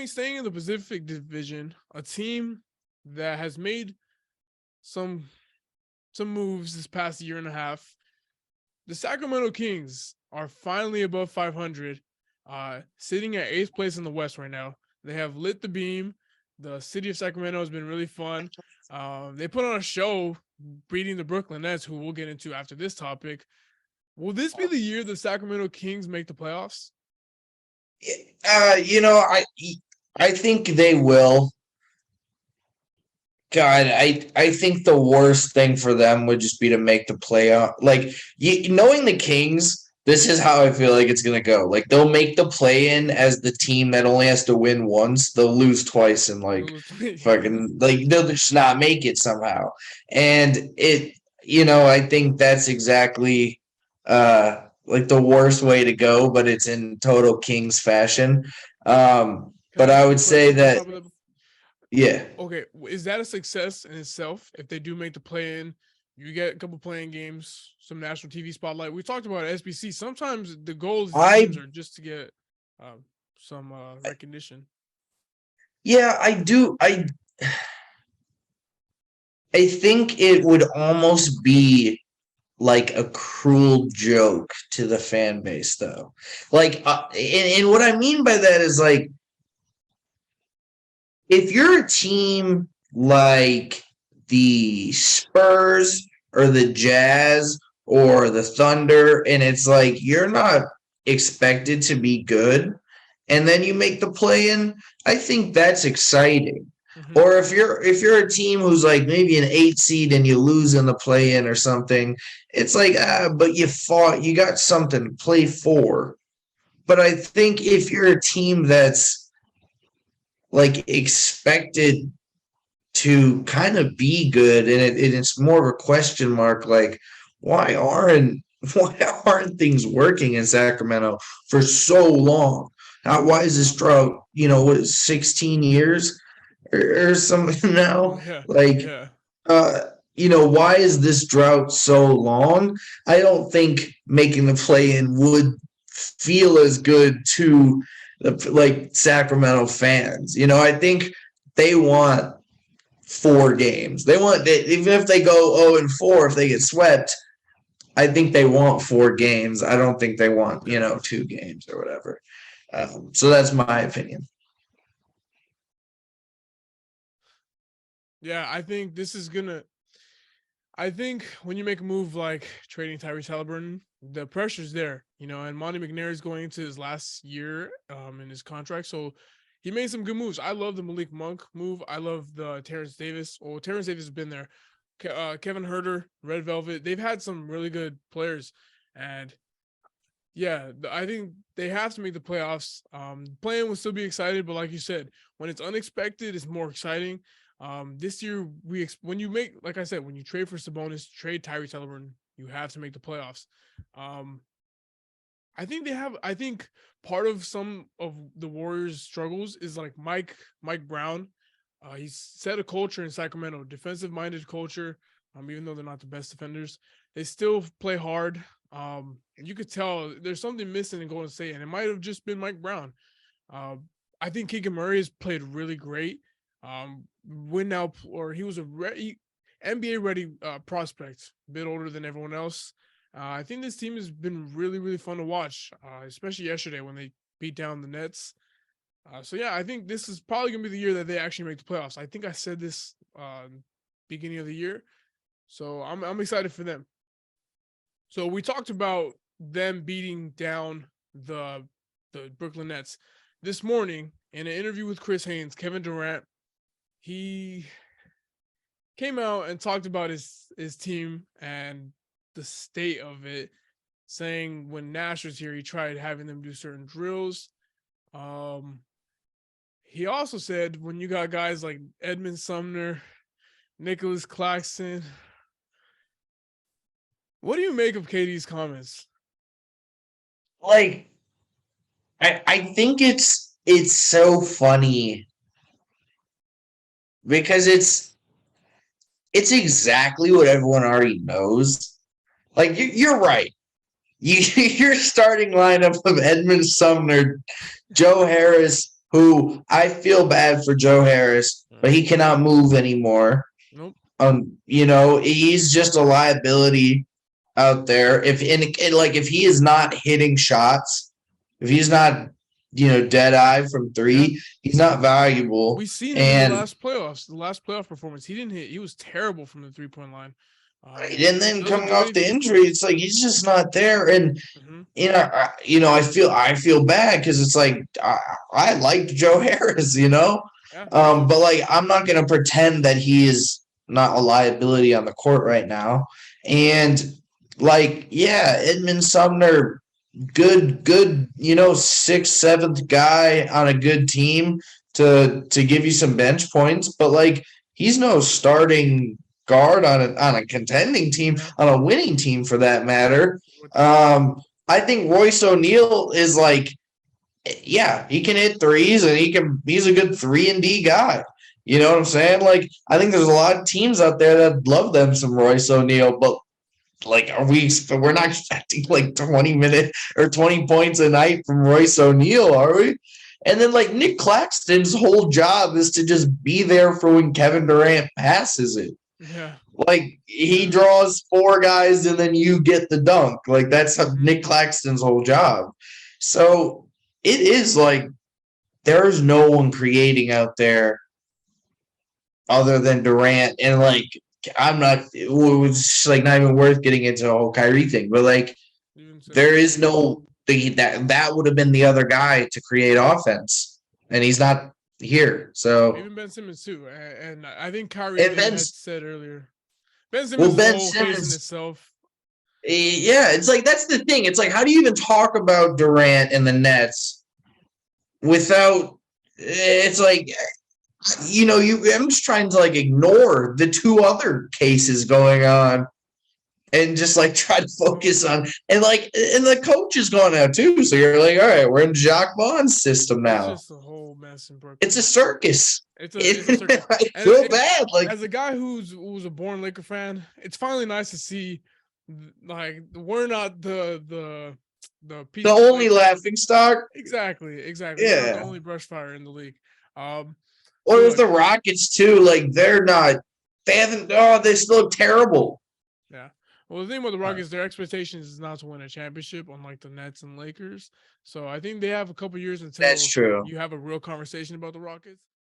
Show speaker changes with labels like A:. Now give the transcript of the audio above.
A: Staying in the Pacific Division, a team that has made some moves this past year and a half. The Sacramento Kings are finally above 500, sitting at 8th place in the West right now. They have lit the beam. The city of Sacramento has been really fun. They put on a show beating the Brooklyn Nets, who we'll get into after this topic. Will this be the year the Sacramento Kings make the playoffs?
B: I think they will. God, I think the worst thing for them would just be to make the playoff. Like, knowing the Kings, this is how I feel like it's going to go. Like, they'll make the play-in as the team that only has to win once. They'll lose twice and, like, fucking, like, they'll just not make it somehow. And I think that's exactly, like, the worst way to go, but it's in total Kings fashion. But I would say that, yeah.
A: Okay, is that a success in itself? If they do make the play-in, you get a couple playing games, some national TV spotlight. We talked about SBC. Sometimes the goals of teams are just to get some recognition.
B: Yeah, I do. I think it would almost be like a cruel joke to the fan base, though. Like, and what I mean by that is, like, if you're a team like the Spurs or the Jazz or the Thunder, and it's like you're not expected to be good, and then you make the play-in, I think that's exciting. Mm-hmm. Or if you're a team who's like maybe an 8 seed and you lose in the play-in or something, it's like, but you fought, you got something to play for. But I think if you're a team that's like expected to kind of be good, and it's more of a question mark, like why aren't things working in Sacramento for so long? Why is this drought, 16 years or something now?
A: Yeah,
B: like, why is this drought so long? I don't think making the play-in would feel as good to like Sacramento fans. I think they want 4 games. They want, even if they go 0-4, if they get swept, I think they want 4 games. I don't think they want 2 games or whatever. So that's my opinion.
A: Yeah, I think this is gonna. I think when you make a move like trading Tyrese Haliburton, the pressure's there, and Monty McNair is going into his last year in his contract. So he made some good moves. I love the Malik Monk move. I love the Terrence Davis. Well, Terrence Davis has been there. Kevin Huerter, Red Velvet. They've had some really good players. And yeah, I think they have to make the playoffs. Playing will still be excited, but like you said, when it's unexpected, it's more exciting. This year when you trade for Sabonis, trade Tyrese Haliburton, you have to make the playoffs. I think part of some of the Warriors' struggles is like Mike Brown. He's set a culture in Sacramento, defensive-minded culture. Even though they're not the best defenders, they still play hard. You could tell there's something missing in Golden State, and it might have just been Mike Brown. I think Keegan Murray has played really great. He was a NBA ready prospect, a bit older than everyone else. I think this team has been really, really fun to watch, especially yesterday when they beat down the Nets. So yeah, I think this is probably gonna be the year that they actually make the playoffs. I think I said this beginning of the year, so I'm excited for them. So we talked about them beating down the Brooklyn Nets this morning in an interview with Chris Haynes. Kevin Durant, he came out and talked about his team and the state of it, saying when Nash was here, he tried having them do certain drills. He also said when you got guys like Edmund Sumner, Nicholas Claxton, what do you make of KD's comments?
B: Like, I think it's so funny because it's exactly what everyone already knows. Like you're right. Your starting lineup of Edmund Sumner, Joe Harris, who I feel bad for Joe Harris, but he cannot move anymore.
A: Nope.
B: He's just a liability out there. If he is not hitting shots, if he's not dead eye from three, he's not valuable.
A: We seen him in
B: And
A: the last playoffs, the last playoff performance. He didn't hit. He was terrible from the 3-point line.
B: and then
A: Doesn't
B: coming
A: do
B: off the
A: anything.
B: injury, it's like he's just not there. And
A: Mhm.
B: I feel bad because it's like I liked Joe Harris,
A: Yeah.
B: but like I'm not gonna pretend that he is not a liability on the court right now. And like, yeah, Edmund Sumner, good, sixth, seventh guy on a good team to give you some bench points, but like he's no starting guard on a contending team, on a winning team for that matter. I think Royce O'Neal is like, yeah, he can hit threes and he's a good 3-and-D guy. You know what I'm saying? Like, I think there's a lot of teams out there that love them some Royce O'Neal, but like, we're not expecting like 20 or 20 points a night from Royce O'Neal, are we? And then like Nick Claxton's whole job is to just be there for when Kevin Durant passes it.
A: Yeah.
B: Like he draws 4 guys and then you get the dunk. Like that's Nick Claxton's whole job. So it is like there's no one creating out there other than Durant. And like it was like not even worth getting into the whole Kyrie thing. But like there is no that would have been the other guy to create offense. And he's not here. So
A: even Ben Simmons too. And I think Kyrie had said earlier. Ben Simmons is in itself.
B: Yeah, it's like that's the thing. It's like, how do you even talk about Durant and the Nets without? It's like, I'm just trying to like ignore the 2 other cases going on, and just like try to focus on and the coach is gone out too. So you're like, all right, we're in Jacques Vaughn's system now.
A: It's just a whole mess in Brooklyn.
B: It's a circus.
A: It's a circus.
B: I feel bad. Like
A: as a guy who's a born Laker fan, it's finally nice to see like we're not the
B: only laughing stock.
A: Exactly.
B: Yeah,
A: the only brush fire in the league.
B: Or with the Rockets too, like they still look terrible.
A: Yeah. Well, the thing about the Rockets, their expectations is not to win a championship, unlike the Nets and Lakers. So I think they have a couple years until
B: That's true.
A: You have a real conversation about the Rockets.